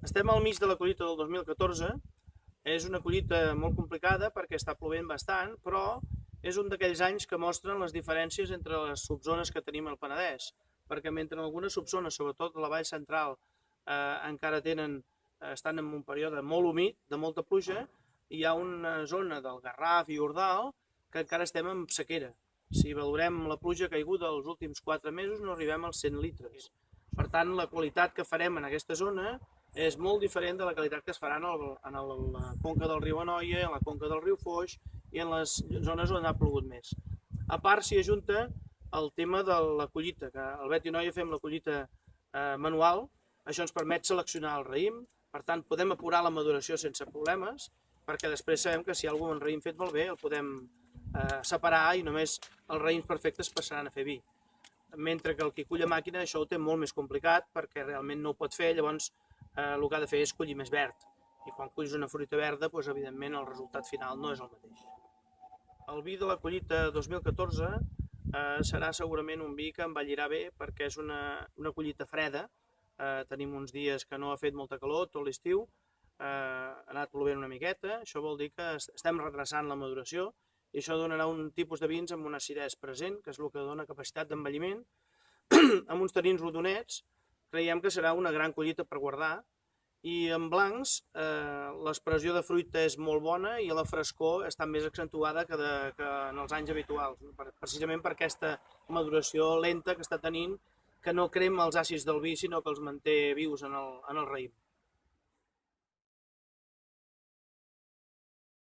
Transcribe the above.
Estem al mig de la collita del 2014, és una collita molt complicada perquè està plovent bastant, però és un d'aquells anys que mostren les diferències entre les subzones que tenim al Penedès, perquè mentre en algunes subzones, sobretot a la vall central, encara estan en un període molt humit, de molta pluja, hi ha una zona del Garraf i Ordal que encara estem en sequera. Si valorem la pluja caiguda els últims 4 mesos no arribem als 100 litres. Per tant, la qualitat que farem en aquesta zona és molt diferent de la qualitat que es farà en la conca del riu Anoia, en la conca del riu Foix i en les zones on ha plogut més. A part s'hi ajunta el tema de la collita, que al Bet i Noia fem la collita manual, això ens permet seleccionar el raïm, per tant podem apurar la maduració sense problemes, perquè després sabem que si hi ha algun raïm fet molt bé el podem separar i només els raïms perfectes passaran a fer vi. Mentre que el qui cull a màquina això ho té molt més complicat perquè realment no ho pot fer, llavors el que ha de fer és collir més verd. I quan culls una fruita verda, doncs, evidentment el resultat final no és el mateix. El vi de la collita 2014 serà segurament un vi que envellirà bé perquè és una collita freda. Tenim uns dies que no ha fet molta calor tot l'estiu, ha anat plovent una miqueta, això vol dir que estem retrasant la maduració i això donarà un tipus de vins amb una acidesa present, que és el que dona capacitat d'envelliment, amb uns tanins rodonets. Creiem que serà una gran collita per guardar i en blancs l'expressió de fruita és molt bona i la frescor està més accentuada que en els anys habituals, precisament per aquesta maduració lenta que està tenint, que no crema els àcids del vi sinó que els manté vius en el raïm.